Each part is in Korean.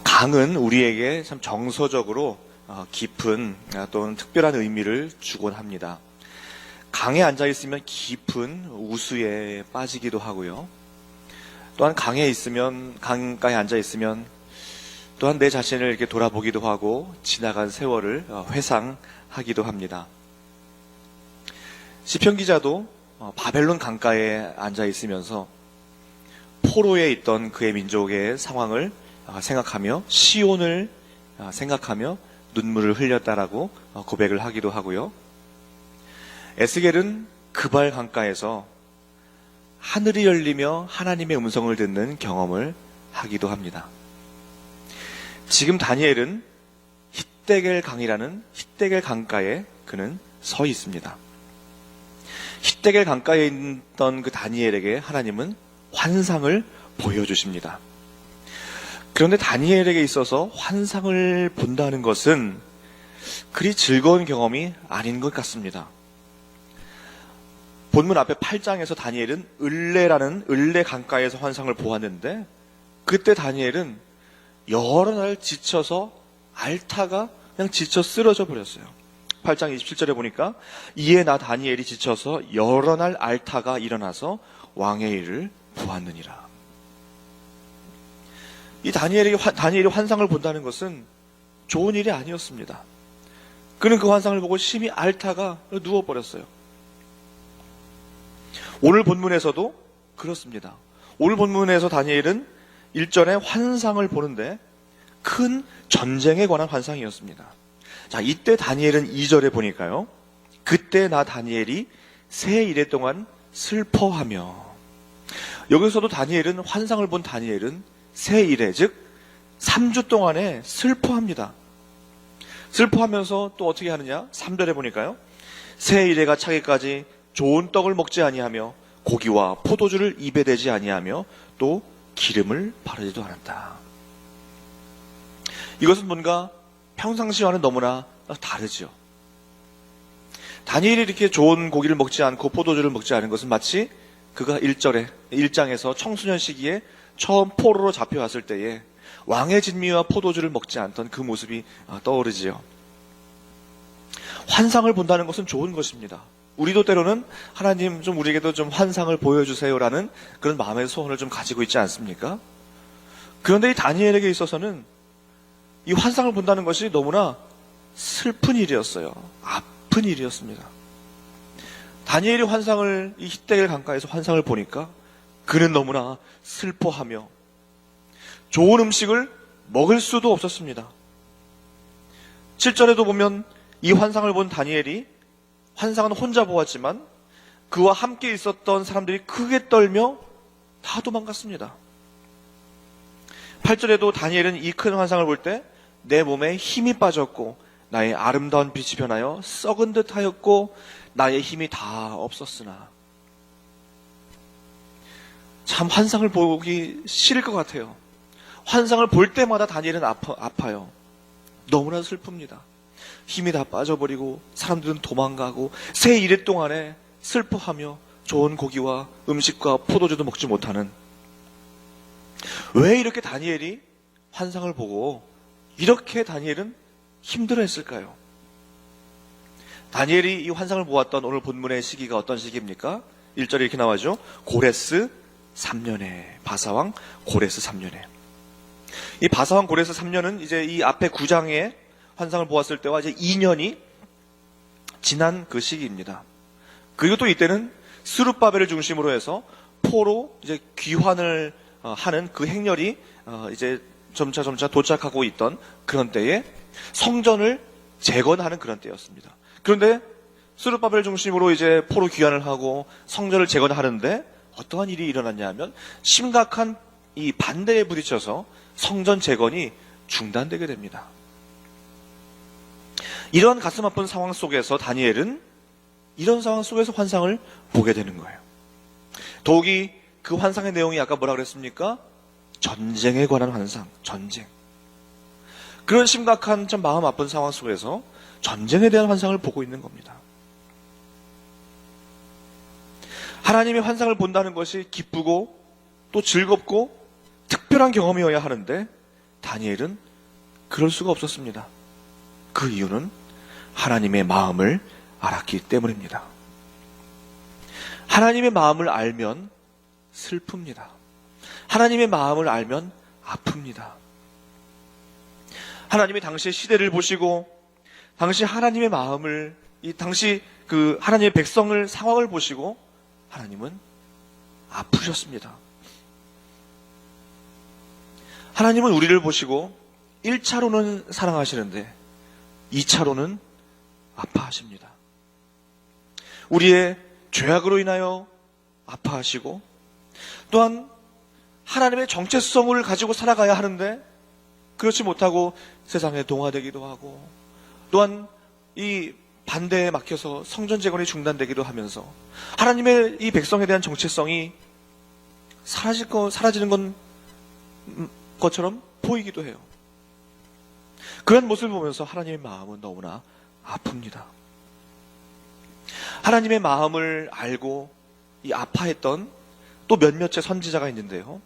강은 우리에게 참 정서적으로 깊은 또는 특별한 의미를 주곤 합니다. 강에 앉아있으면 깊은 우수에 빠지기도 하고요. 또한 강가에 앉아있으면 또한 내 자신을 이렇게 돌아보기도 하고 지나간 세월을 회상하기도 합니다. 시편 기자도 바벨론 강가에 앉아있으면서 포로에 있던 그의 민족의 상황을 생각하며 시온을 생각하며 눈물을 흘렸다라고 고백을 하기도 하고요. 에스겔은 그발 강가에서 하늘이 열리며 하나님의 음성을 듣는 경험을 하기도 합니다. 지금 다니엘은 힛데겔 강가에 그는 서 있습니다. 힛데겔 강가에 있던 그 다니엘에게 하나님은 환상을 보여주십니다. 그런데 다니엘에게 있어서 환상을 본다는 것은 그리 즐거운 경험이 아닌 것 같습니다. 본문 앞에 8장에서 다니엘은 을레 강가에서 환상을 보았는데 그때 다니엘은 여러 날 지쳐서 앓다가 그냥 지쳐 쓰러져 버렸어요. 8장 27절에 보니까 이에 나 다니엘이 지쳐서 여러 날 앓다가 일어나서 왕의 일을 보았느니라. 이 다니엘이 환상을 본다는 것은 좋은 일이 아니었습니다. 그는 그 환상을 보고 심히 앓다가 누워버렸어요. 오늘 본문에서도 그렇습니다. 오늘 본문에서 다니엘은 일전에 환상을 보는데 큰 전쟁에 관한 환상이었습니다. 자, 이때 다니엘은 2절에 보니까요. 그때 나 다니엘이 새 이래 동안 슬퍼하며, 여기서도 환상을 본 다니엘은 새 이래, 즉 3주 동안에 슬퍼합니다. 슬퍼하면서 또 어떻게 하느냐? 3절에 보니까요. 새 이래가 차기까지 좋은 떡을 먹지 아니하며 고기와 포도주를 입에 대지 아니하며 또 기름을 바르지도 않았다. 이것은 뭔가 평상시와는 너무나 다르죠. 다니엘이 이렇게 좋은 고기를 먹지 않고 포도주를 먹지 않은 것은 마치 그가 1장에서 청소년 시기에 처음 포로로 잡혀왔을 때에 왕의 진미와 포도주를 먹지 않던 그 모습이 떠오르지요. 환상을 본다는 것은 좋은 것입니다. 우리도 때로는 하나님 좀 우리에게도 좀 환상을 보여주세요라는 그런 마음의 소원을 좀 가지고 있지 않습니까? 그런데 이 다니엘에게 있어서는 이 환상을 본다는 것이 너무나 슬픈 일이었어요. 아픈 일이었습니다. 다니엘이 이 힛데겔 강가에서 환상을 보니까 그는 너무나 슬퍼하며 좋은 음식을 먹을 수도 없었습니다. 7절에도 보면 이 환상을 본 다니엘이 환상은 혼자 보았지만 그와 함께 있었던 사람들이 크게 떨며 다 도망갔습니다. 8절에도 다니엘은 이 큰 환상을 볼 때 내 몸에 힘이 빠졌고 나의 아름다운 빛이 변하여 썩은 듯 하였고 나의 힘이 다 없었으나. 참 환상을 보기 싫을 것 같아요. 환상을 볼 때마다 다니엘은 아파요. 너무나 슬픕니다. 힘이 다 빠져버리고 사람들은 도망가고 새 이래 동안에 슬퍼하며 좋은 고기와 음식과 포도주도 먹지 못하는, 왜 이렇게 다니엘이 환상을 보고 이렇게 다니엘은 힘들어했을까요? 다니엘이 이 환상을 보았던 오늘 본문의 시기가 어떤 시기입니까? 1절에 이렇게 나와죠. 고레스 3년에, 바사왕 고레스 3년에. 이 바사왕 고레스 3년은 이제 이 앞에 9장에 환상을 보았을 때와 이제 2년이 지난 그 시기입니다. 그리고 또 이때는 스룹바벨을 중심으로 해서 포로 이제 귀환을 하는 그 행렬이 이제 점차 도착하고 있던 그런 때에 성전을 재건하는 그런 때였습니다. 그런데 스룹바벨을 중심으로 이제 포로 귀환을 하고 성전을 재건하는데 어떠한 일이 일어났냐 하면 심각한 이 반대에 부딪혀서 성전 재건이 중단되게 됩니다. 이런 가슴 아픈 상황 속에서 다니엘은 이런 상황 속에서 환상을 보게 되는 거예요. 더욱이 그 환상의 내용이 아까 뭐라 그랬습니까? 전쟁에 관한 환상, 전쟁. 그런 심각한 참 마음 아픈 상황 속에서 전쟁에 대한 환상을 보고 있는 겁니다. 하나님의 환상을 본다는 것이 기쁘고 또 즐겁고 특별한 경험이어야 하는데 다니엘은 그럴 수가 없었습니다. 그 이유는 하나님의 마음을 알았기 때문입니다. 하나님의 마음을 알면 슬픕니다. 하나님의 마음을 알면 아픕니다. 하나님이 당시의 시대를 보시고 당시 하나님의 마음을 당시 그 하나님의 백성을 상황을 보시고 하나님은 아프셨습니다. 하나님은 우리를 보시고 1차로는 사랑하시는데 2차로는 아파하십니다. 우리의 죄악으로 인하여 아파하시고 또한 하나님의 정체성을 가지고 살아가야 하는데 그렇지 못하고 세상에 동화되기도 하고 또한 이 반대에 막혀서 성전 재건이 중단되기도 하면서 하나님의 이 백성에 대한 정체성이 사라지는 것처럼 보이기도 해요. 그런 모습을 보면서 하나님의 마음은 너무나 아픕니다. 하나님의 마음을 알고 이 아파했던 또 몇몇의 선지자가 있는데요.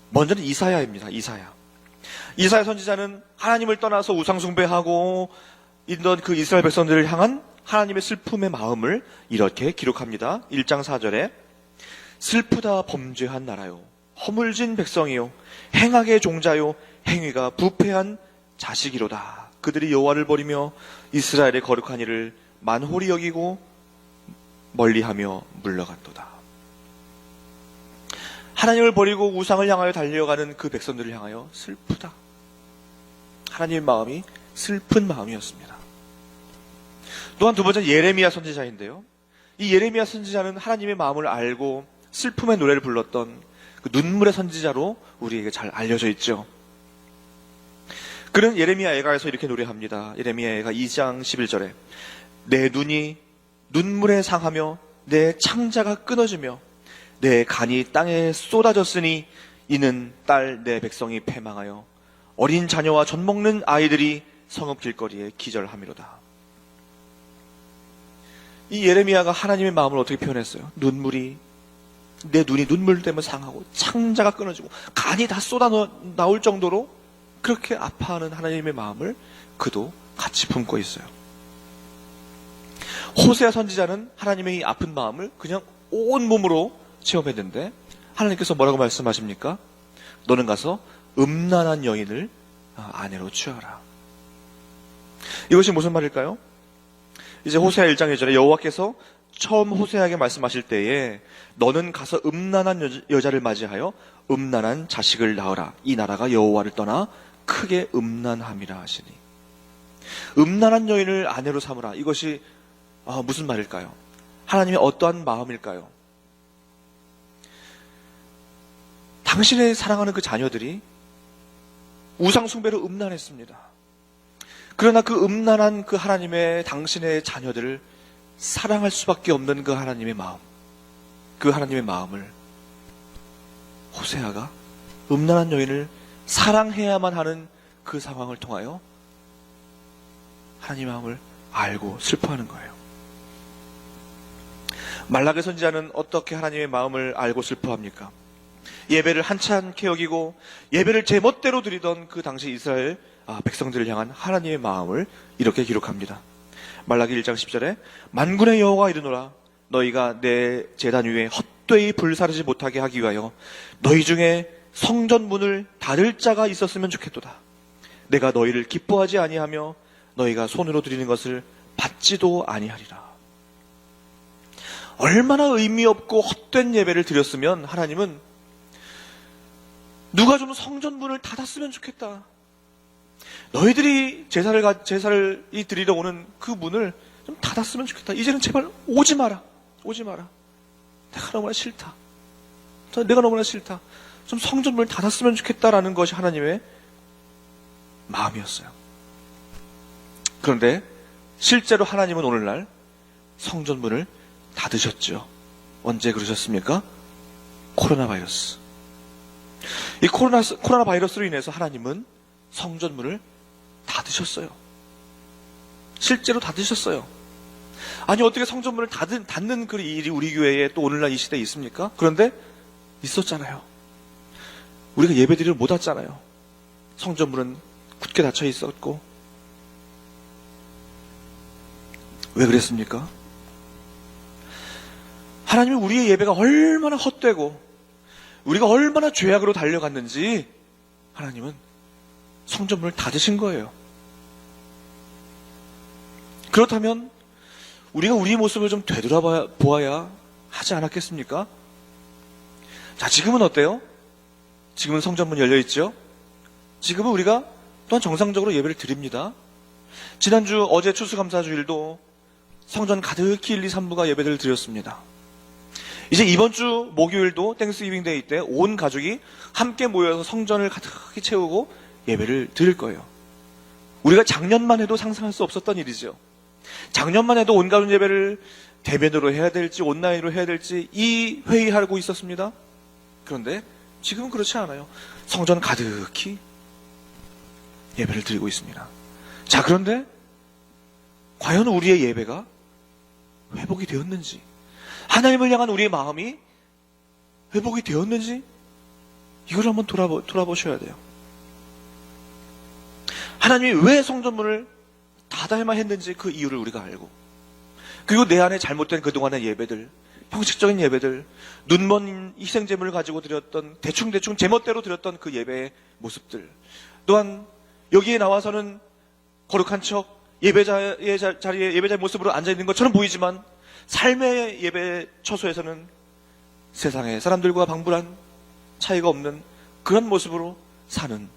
먼저는 이사야입니다. 이사야 선지자는 하나님을 떠나서 우상숭배하고 있던 그 이스라엘 백성들을 향한 하나님의 슬픔의 마음을 이렇게 기록합니다. 1장 4절에 슬프다 범죄한 나라요 허물진 백성이요 행악의 종자요 행위가 부패한 자식이로다. 그들이 여호와를 버리며 이스라엘의 거룩한 이를 만홀히 여기고 멀리하며 물러간도다. 하나님을 버리고 우상을 향하여 달려가는 그 백성들을 향하여 슬프다. 하나님의 마음이 슬픈 마음이었습니다. 또한 두 번째 예레미야 선지자인데요. 이 예레미야 선지자는 하나님의 마음을 알고 슬픔의 노래를 불렀던 그 눈물의 선지자로 우리에게 잘 알려져 있죠. 그는 예레미야 애가에서 이렇게 노래합니다. 예레미야 애가 2장 11절에 내 눈이 눈물에 상하며 내 창자가 끊어지며 내 간이 땅에 쏟아졌으니 이는 딸 내 백성이 패망하여 어린 자녀와 젖 먹는 아이들이 성읍 길거리에 기절함이로다. 이 예레미야가 하나님의 마음을 어떻게 표현했어요? 내 눈이 눈물 때문에 상하고 창자가 끊어지고 간이 다 쏟아 나올 정도로 그렇게 아파하는 하나님의 마음을 그도 같이 품고 있어요. 호세아 선지자는 하나님의 이 아픈 마음을 그냥 온몸으로 체험했는데 하나님께서 뭐라고 말씀하십니까? 너는 가서 음란한 여인을 아내로 취하라. 이것이 무슨 말일까요? 이제 호세아 1장 1절에 여호와께서 처음 호세아에게 말씀하실 때에 너는 가서 음란한 여자를 맞이하여 음란한 자식을 낳으라. 이 나라가 여호와를 떠나 크게 음란함이라 하시니. 음란한 여인을 아내로 삼으라. 이것이 무슨 말일까요? 하나님의 어떠한 마음일까요? 당신의 사랑하는 그 자녀들이 우상숭배로 음란했습니다. 그러나 그 음란한 그 하나님의 당신의 자녀들을 사랑할 수밖에 없는 그 하나님의 마음, 그 하나님의 마음을 호세아가 음란한 여인을 사랑해야만 하는 그 상황을 통하여 하나님의 마음을 알고 슬퍼하는 거예요. 말라기 선지자는 어떻게 하나님의 마음을 알고 슬퍼합니까? 예배를 한참케 여기고 예배를 제멋대로 드리던 그 당시 이스라엘 백성들을 향한 하나님의 마음을 이렇게 기록합니다. 말라기 1장 10절에 만군의 여호와가 이르노라 너희가 내 제단 위에 헛되이 불사르지 못하게 하기 위하여 너희 중에 성전문을 닫을 자가 있었으면 좋겠도다. 내가 너희를 기뻐하지 아니하며 너희가 손으로 드리는 것을 받지도 아니하리라. 얼마나 의미 없고 헛된 예배를 드렸으면 하나님은 누가 좀 성전문을 닫았으면 좋겠다. 너희들이 제사를 드리러 오는 그 문을 좀 닫았으면 좋겠다. 이제는 제발 오지 마라. 내가 너무나 싫다. 좀 성전문을 닫았으면 좋겠다라는 것이 하나님의 마음이었어요. 그런데 실제로 하나님은 오늘날 성전문을 닫으셨죠. 언제 그러셨습니까? 코로나 바이러스. 이 코로나 바이러스로 인해서 하나님은 성전문을 닫으셨어요. 실제로 닫으셨어요. 아니 어떻게 성전문을 닫는 그 일이 우리 교회에 또 오늘날 이 시대에 있습니까? 그런데 있었잖아요. 우리가 예배드리러 못 왔잖아요. 성전문은 굳게 닫혀 있었고, 왜 그랬습니까? 하나님은 우리의 예배가 얼마나 헛되고 우리가 얼마나 죄악으로 달려갔는지 하나님은 성전문을 닫으신 거예요. 그렇다면 우리가 우리의 모습을 좀 되돌아보아야 하지 않았겠습니까? 자, 지금은 어때요? 지금은 성전문이 열려있죠? 지금은 우리가 또한 정상적으로 예배를 드립니다. 지난주 어제 추수감사주일도 성전 가득히 1, 2, 3부가 예배를 드렸습니다. 이제 이번 주 목요일도 땡스기빙 데이 때 온 가족이 함께 모여서 성전을 가득히 채우고 예배를 드릴 거예요. 우리가 작년만 해도 상상할 수 없었던 일이죠. 작년만 해도 온 가족 예배를 대면으로 해야 될지 온라인으로 해야 될지 이 회의하고 있었습니다. 그런데 지금은 그렇지 않아요. 성전 가득히 예배를 드리고 있습니다. 자, 그런데 과연 우리의 예배가 회복이 되었는지, 하나님을 향한 우리의 마음이 회복이 되었는지 이걸 한번 돌아보셔야 돼요. 하나님이 왜 성전문을 닫아야만 했는지 그 이유를 우리가 알고, 그리고 내 안에 잘못된 그동안의 예배들, 형식적인 예배들, 눈먼 희생제물을 가지고 드렸던 대충 제멋대로 드렸던 그 예배의 모습들, 또한 여기에 나와서는 거룩한 척 예배자의 자리에 예배자의 모습으로 앉아있는 것처럼 보이지만 삶의 예배 처소에서는 세상의 사람들과 방불한 차이가 없는 그런 모습으로 사는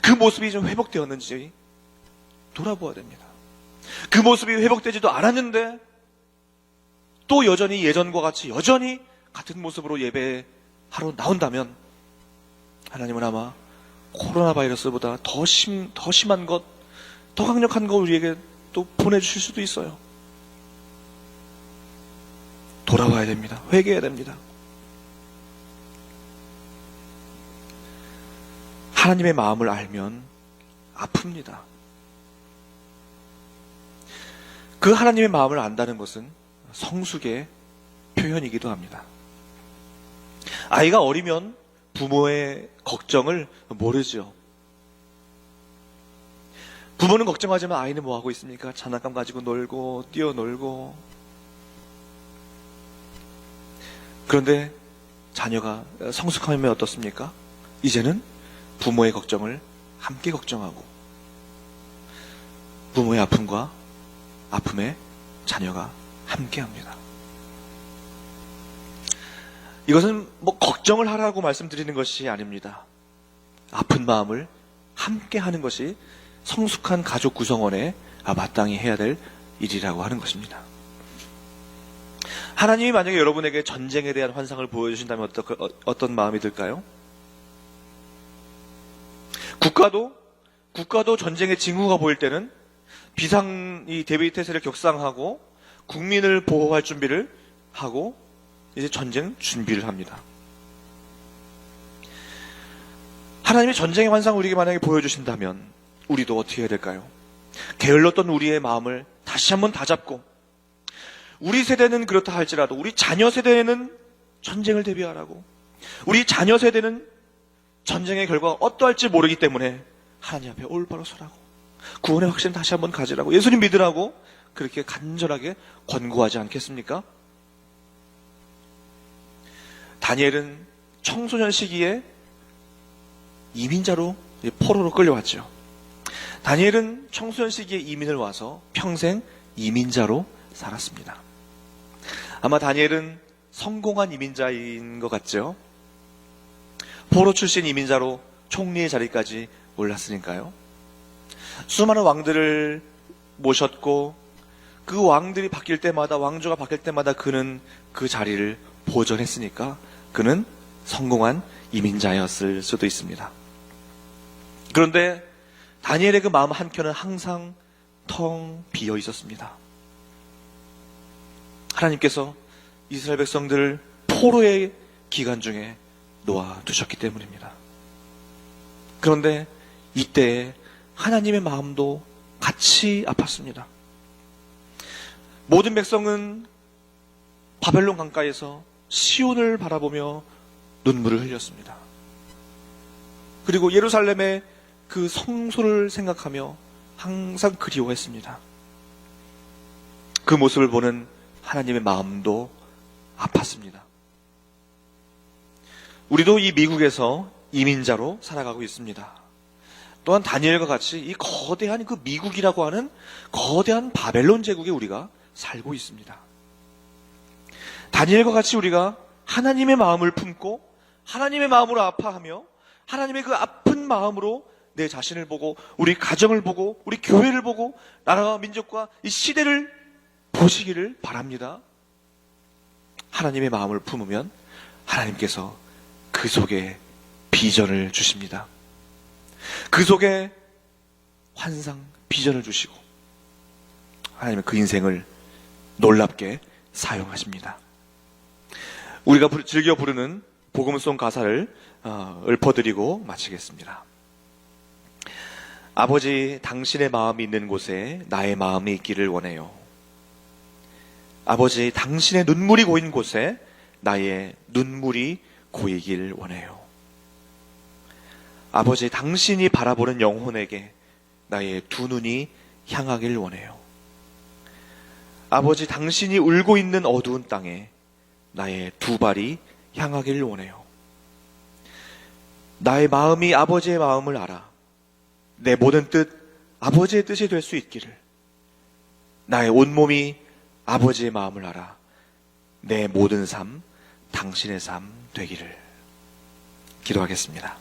그 모습이 좀 회복되었는지 돌아보아야 됩니다. 그 모습이 회복되지도 않았는데 또 여전히 예전과 같이 여전히 같은 모습으로 예배하러 나온다면 하나님은 아마 코로나 바이러스보다 더 심한 것, 더 강력한 것 우리에게 또 보내주실 수도 있어요. 돌아와야 됩니다. 회개해야 됩니다. 하나님의 마음을 알면 아픕니다. 그 하나님의 마음을 안다는 것은 성숙의 표현이기도 합니다. 아이가 어리면 부모의 걱정을 모르죠. 부모는 걱정하지만 아이는 뭐 하고 있습니까? 장난감 가지고 놀고 뛰어놀고. 그런데 자녀가 성숙하면 어떻습니까? 이제는 부모의 걱정을 함께 걱정하고 부모의 아픔과 아픔에 자녀가 함께합니다. 이것은 뭐 걱정을 하라고 말씀드리는 것이 아닙니다. 아픈 마음을 함께하는 것이 성숙한 가족 구성원에 마땅히 해야 될 일이라고 하는 것입니다. 하나님이 만약에 여러분에게 전쟁에 대한 환상을 보여주신다면 어떤 마음이 들까요? 국가도 전쟁의 징후가 보일 때는 비상이 대비태세를 격상하고 국민을 보호할 준비를 하고 이제 전쟁 준비를 합니다. 하나님이 전쟁의 환상을 우리에게 만약에 보여주신다면 우리도 어떻게 해야 될까요? 게을렀던 우리의 마음을 다시 한번 다잡고, 우리 세대는 그렇다 할지라도 우리 자녀 세대에는 전쟁을 대비하라고, 우리 자녀 세대는 전쟁의 결과가 어떠할지 모르기 때문에 하나님 앞에 올바로 서라고, 구원의 확신을 다시 한번 가지라고, 예수님 믿으라고 그렇게 간절하게 권고하지 않겠습니까? 다니엘은 청소년 시기에 이민자로 포로로 끌려왔죠. 다니엘은 청소년 시기에 이민을 와서 평생 이민자로 살았습니다. 아마 다니엘은 성공한 이민자인 것 같죠? 포로 출신 이민자로 총리의 자리까지 올랐으니까요. 수많은 왕들을 모셨고 그 왕들이 바뀔 때마다, 왕조가 바뀔 때마다 그는 그 자리를 보존했으니까 그는 성공한 이민자였을 수도 있습니다. 그런데 다니엘의 그 마음 한켠은 항상 텅 비어 있었습니다. 하나님께서 이스라엘 백성들을 포로의 기간 중에 놓아두셨기 때문입니다. 그런데 이때 하나님의 마음도 같이 아팠습니다. 모든 백성은 바벨론 강가에서 시온을 바라보며 눈물을 흘렸습니다. 그리고 예루살렘의 그 성소를 생각하며 항상 그리워했습니다. 그 모습을 보는 하나님의 마음도 아팠습니다. 우리도 이 미국에서 이민자로 살아가고 있습니다. 또한 다니엘과 같이 이 거대한 그 미국이라고 하는 거대한 바벨론 제국에 우리가 살고 있습니다. 다니엘과 같이 우리가 하나님의 마음을 품고 하나님의 마음으로 아파하며 하나님의 그 아픈 마음으로 내 자신을 보고 우리 가정을 보고 우리 교회를 보고 나라와 민족과 이 시대를 보시기를 바랍니다. 하나님의 마음을 품으면 하나님께서 그 속에 비전을 주십니다. 그 속에 환상, 비전을 주시고 하나님은 그 인생을 놀랍게 사용하십니다. 우리가 즐겨 부르는 복음송 가사를 읊어드리고 마치겠습니다. 아버지, 당신의 마음이 있는 곳에 나의 마음이 있기를 원해요. 아버지, 당신의 눈물이 고인 곳에 나의 눈물이 고이길 원해요. 아버지, 당신이 바라보는 영혼에게 나의 두 눈이 향하길 원해요. 아버지, 당신이 울고 있는 어두운 땅에 나의 두 발이 향하길 원해요. 나의 마음이 아버지의 마음을 알아 내 모든 뜻 아버지의 뜻이 될 수 있기를, 나의 온몸이 아버지의 마음을 알아 내 모든 삶 당신의 삶 되기를. 기도하겠습니다.